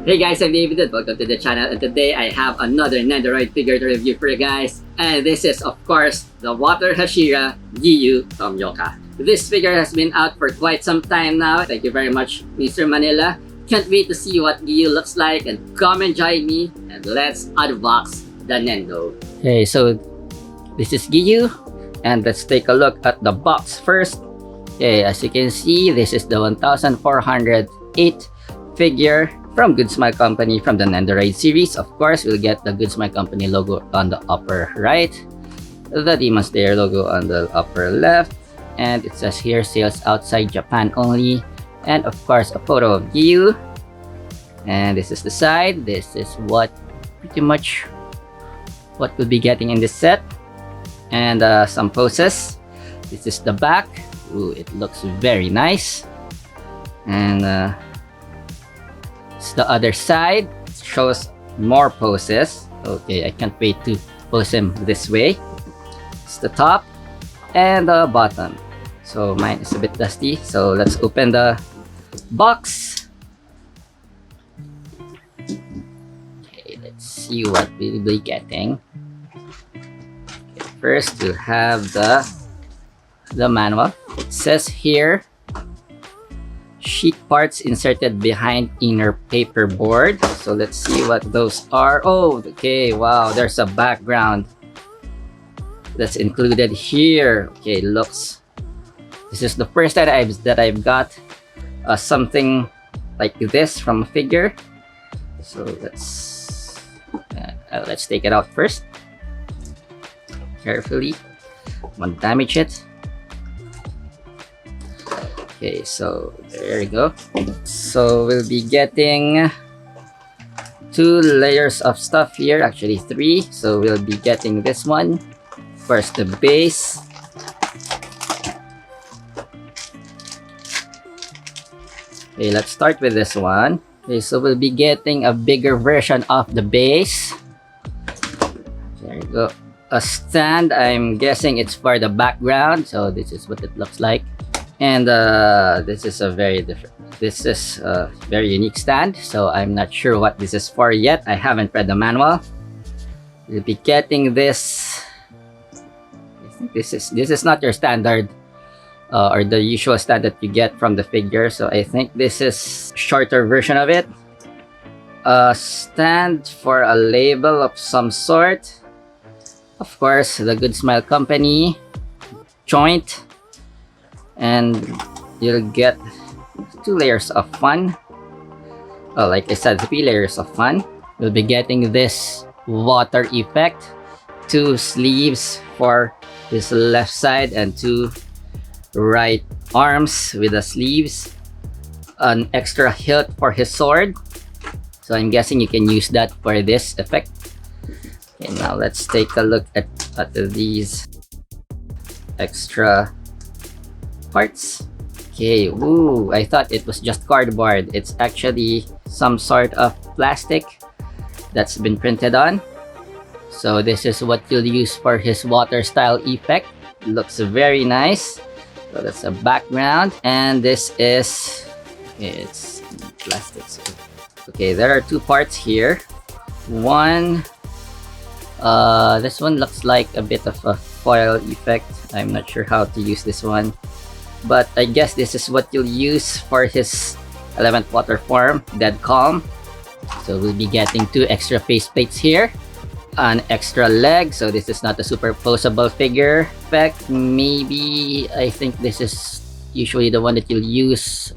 Hey guys, I'm David and welcome to the channel, and today I have another Nendoroid figure to review for you guys, and this is of course the Water Hashira Giyu Tomioka. This figure has been out for quite some time now. Thank you very much, Mr. Manila. Can't wait to see what Giyu looks like, and come and join me and let's unbox the Nendo. Okay, so this is Giyu, and let's take a look at the box first. Okay, as you can see, this is the 1408 figure from Good Smile Company from the Nendoroid series. Of course, we'll get the Good Smile Company logo on the upper right, the Demon Slayer logo on the upper left, and it says here sales outside Japan only, and of course a photo of Giyu. And this is the side. This is what pretty much what we'll be getting in this set, and some poses. This is the back. Ooh, it looks very nice. And it's the other side. It shows more poses. Okay, I can't wait to pose him this way. It's the top and the bottom. So mine is a bit dusty, so let's open the box. Okay, let's see what we'll be getting. Okay, first we'll have the manual. It says here sheet parts inserted behind inner paperboard. So let's see what those are. Oh, okay, wow, there's a background that's included here. Okay, looks, this is the first that I've got something like this from a figure. So let's take it out first carefully. Won't damage it. Okay, so there you go. So we'll be getting 2 layers of stuff here, actually 3. So we'll be getting this one. First, the base. Okay, let's start with this one. Okay, so we'll be getting a bigger version of the base. There you go. A stand, I'm guessing it's for the background. So this is what it looks like. And this is a very unique stand, so I'm not sure what this is for yet. I haven't read the manual. We'll be getting this. I think this is not your standard or the usual stand that you get from the figure, so I think this is shorter version of it. A stand for a label of some sort. Of course, the Good Smile Company joint. And you'll get 2 layers of fun. Oh, like I said, 3 layers of fun. We'll be getting this water effect, 2 sleeves for his left side and 2 right arms with the sleeves, an extra hilt for his sword. So I'm guessing you can use that for this effect. Okay, now let's take a look at these extra parts. Okay, ooh, I thought it was just cardboard. It's actually some sort of plastic that's been printed on. So this is what you'll use for his water style effect. Looks very nice. So that's a background, and this is, okay, it's plastic. Okay, there are 2 parts here. One, this one looks like a bit of a foil effect. I'm not sure how to use this one, but I guess this is what you'll use for his 11th water form, Dead Calm. So we'll be getting 2 extra faceplates here, an extra leg. So this is not a superposable figure effect. Maybe, I think this is usually the one that you'll use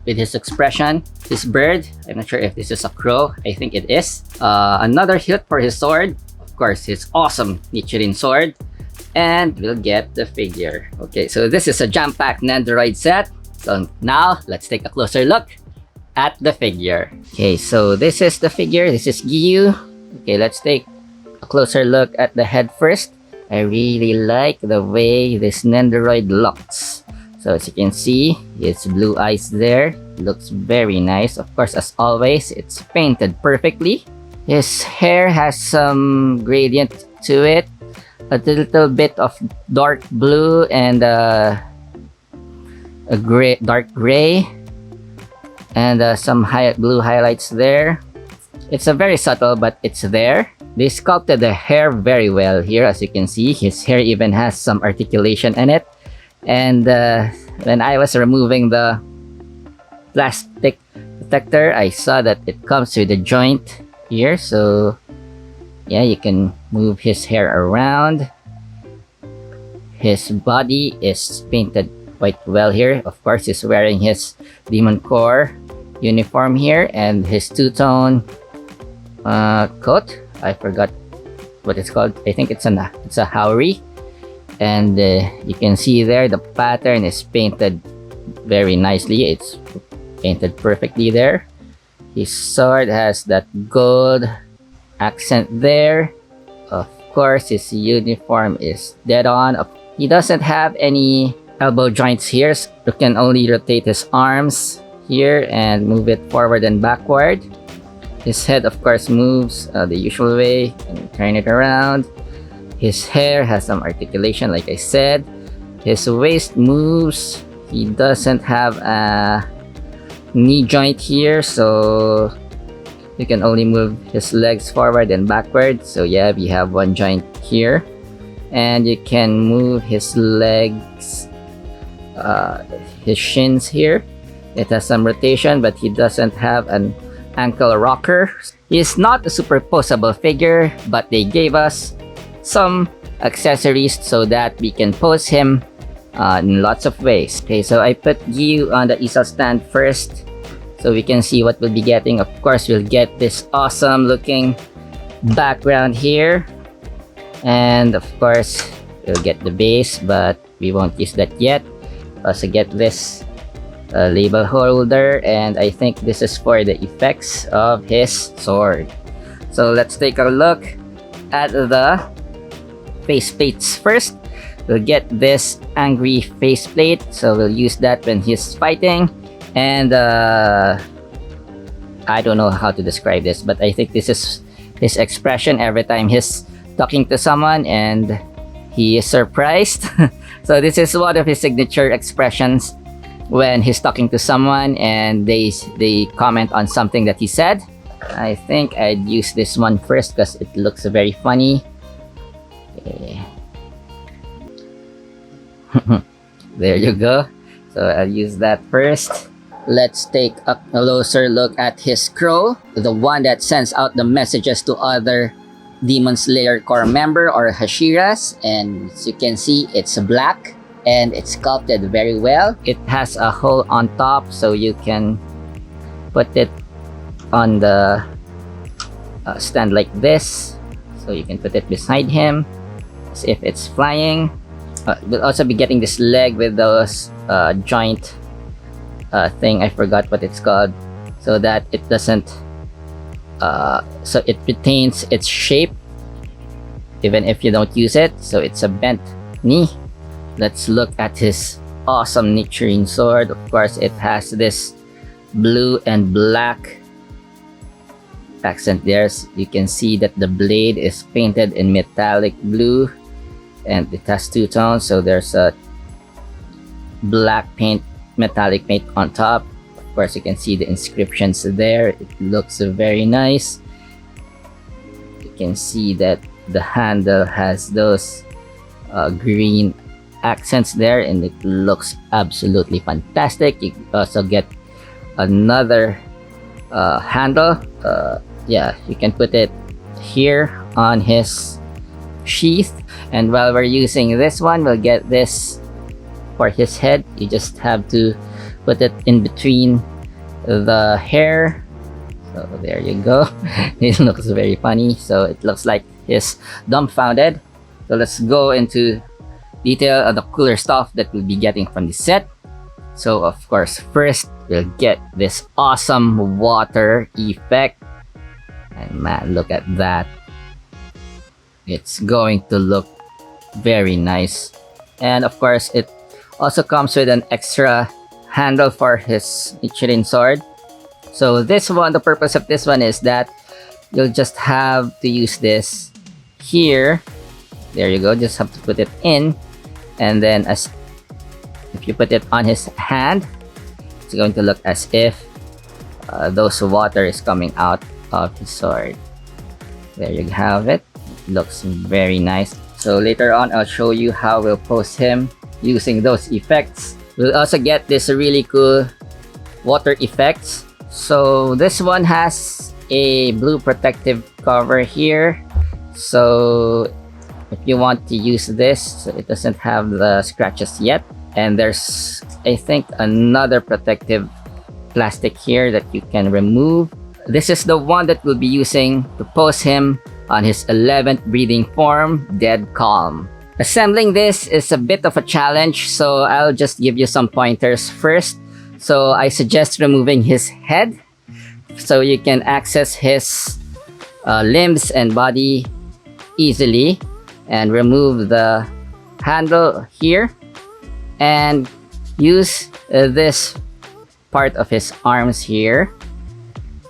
with his expression. His bird, I'm not sure if this is a crow. I think it is. Another hilt for his sword. Of course, his awesome Nichirin sword. And we'll get the figure. Okay, so this is a jam-packed Nendoroid set. So now, let's take a closer look at the figure. Okay, so this is the figure. This is Giyu. Okay, let's take a closer look at the head first. I really like the way this Nendoroid looks. So as you can see, his blue eyes there. Looks very nice. Of course, as always, it's painted perfectly. His hair has some gradient to it. A little bit of dark blue and a dark gray. And some blue highlights there. It's a very subtle, but it's there. They sculpted the hair very well here, as you can see. His hair even has some articulation in it. And when I was removing the plastic protector, I saw that it comes with a joint here. So yeah, you can move his hair around. His body is painted quite well here. Of course, he's wearing his Demon Core uniform here and his two-tone coat. I forgot what it's called. I think it's a Haori. And you can see there the pattern is painted very nicely. It's painted perfectly there. His sword has that gold accent there. Of course, his uniform is dead on. He doesn't have any elbow joints here. So you can only rotate his arms here and move it forward and backward. His head, of course, moves the usual way and turn it around. His hair has some articulation, like I said. His waist moves. He doesn't have a knee joint here, so you can only move his legs forward and backward. So yeah, we have one joint here. And you can move his legs, his shins here. It has some rotation, but he doesn't have an ankle rocker. He's not a superposable figure, but they gave us some accessories so that we can pose him in lots of ways. Okay, so I put Giyu on the easel stand first so we can see what we'll be getting. Of course, we'll get this awesome looking background here. And of course, we'll get the base, but we won't use that yet. Also get this label holder, and I think this is for the effects of his sword. So let's take a look at the faceplates first. We'll get this angry faceplate, so we'll use that when he's fighting. And I don't know how to describe this, but I think this is his expression every time he's talking to someone and he is surprised. So this is one of his signature expressions when he's talking to someone and they comment on something that he said. I think I'd use this one first because it looks very funny. Okay. There you go. So I'll use that first. Let's take a closer look at his scroll, the one that sends out the messages to other Demon Slayer core member or Hashiras. And as you can see, it's black and it's sculpted very well. It has a hole on top, so you can put it on the stand like this. So you can put it beside him as if it's flying. We'll also be getting this leg with those joint thing. I forgot what it's called, so that it doesn't so it retains its shape even if you don't use it. So it's a bent knee. Let's look at his awesome Nichiren sword. Of course, it has this blue and black accent there. So you can see that the blade is painted in metallic blue and it has two tones. So there's a black paint, metallic paint on top. Of course, you can see the inscriptions there. It looks very nice. You can see that the handle has those green accents there, and it looks absolutely fantastic. You also get another handle. Yeah, you can put it here on his sheath. And while we're using this one, we'll get this for his head. You just have to put it in between the hair. So there you go. It looks very funny. So it looks like he's dumbfounded. So let's go into detail of the cooler stuff that we'll be getting from the set. So of course, first we'll get this awesome water effect. And man, look at that. It's going to look very nice. And of course, it also comes with an extra handle for his Nichiren sword. So this one, the purpose of this one is that you'll just have to use this here. There you go. Just have to put it in, and then as if you put it on his hand, it's going to look as if those water is coming out of his sword. There you have it. Looks very nice. So later on, I'll show you how we'll pose him using those effects. We'll also get this really cool water effects. So this one has a blue protective cover here. So if you want to use this, it doesn't have the scratches yet. And there's, I think, another protective plastic here that you can remove. This is the one that we'll be using to pose him on his 11th breathing form, Dead Calm. Assembling this is a bit of a challenge, so I'll just give you some pointers first. So I suggest removing his head so you can access his limbs and body easily, and remove the handle here and use this part of his arms here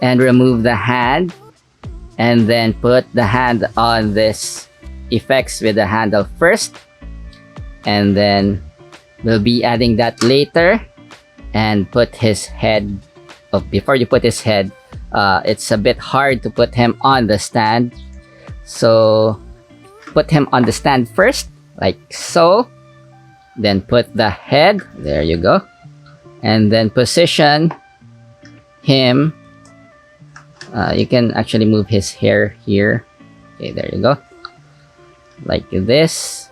and remove the hand, and then put the hand on this effects with the handle first, and then we'll be adding that later. And put his head, before you put his head, it's a bit hard to put him on the stand, so put him on the stand first, like so, then put the head, there you go, and then position him. You can actually move his hair here. Okay, there you go, like this.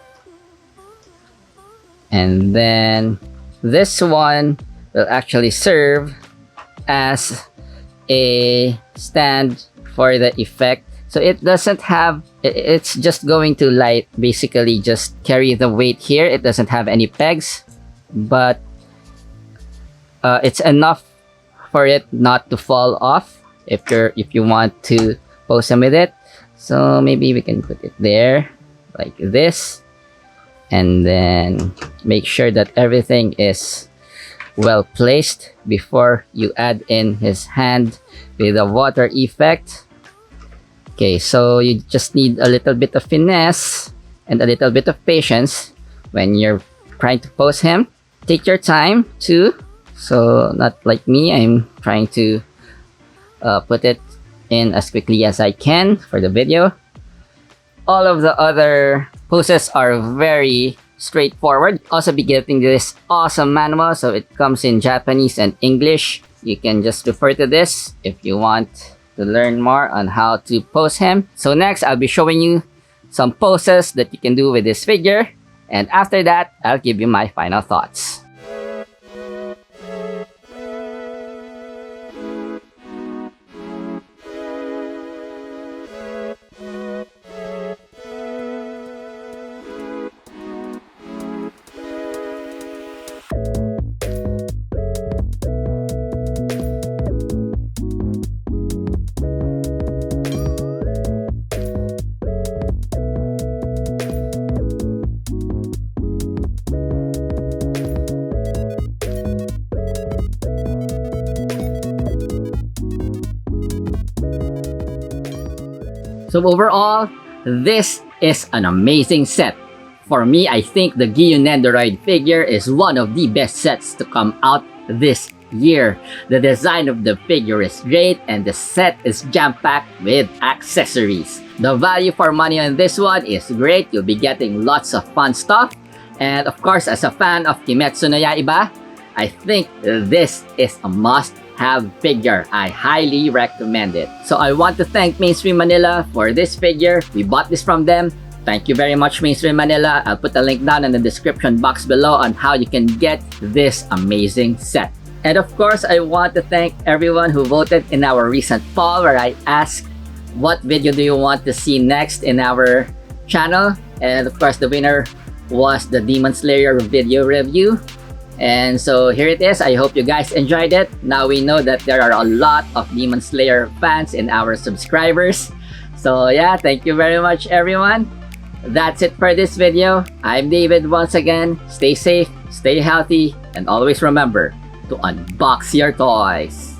And then this one will actually serve as a stand for the effect. So it doesn't have, it's just going to basically just carry the weight here. It doesn't have any pegs, but it's enough for it not to fall off if you want to pose him with it. So maybe we can put it there like this, and then make sure that everything is well placed before you add in his hand with a water effect. Okay, so you just need a little bit of finesse and a little bit of patience when you're trying to pose him. Take your time too, so not like me, I'm trying to put it in as quickly as I can for the video. All of the other poses are very straightforward. Also be getting this awesome manual, so it comes in Japanese and English. You can just refer to this if you want to learn more on how to pose him. So next, I'll be showing you some poses that you can do with this figure, and after that, I'll give you my final thoughts. So overall, this is an amazing set. For me, I think the Giyu Nendoroid figure is one of the best sets to come out this year. The design of the figure is great, and the set is jam-packed with accessories. The value for money on this one is great. You'll be getting lots of fun stuff. And of course, as a fan of Kimetsu No Yaiba, I think this is a must-have figure. I highly recommend it. So I want to thank Mainstream Manila for this figure. We bought this from them. Thank you very much, Mainstream Manila. I'll put a link down in the description box below on how you can get this amazing set. And of course, I want to thank everyone who voted in our recent poll where I asked, what video do you want to see next in our channel? And of course, the winner was the Demon Slayer video review. And so here it is. I hope you guys enjoyed it. Now we know that there are a lot of Demon Slayer fans in our subscribers. So yeah, thank you very much, everyone. That's it for this video. I'm David once again. Stay safe, stay healthy, and always remember to unbox your toys.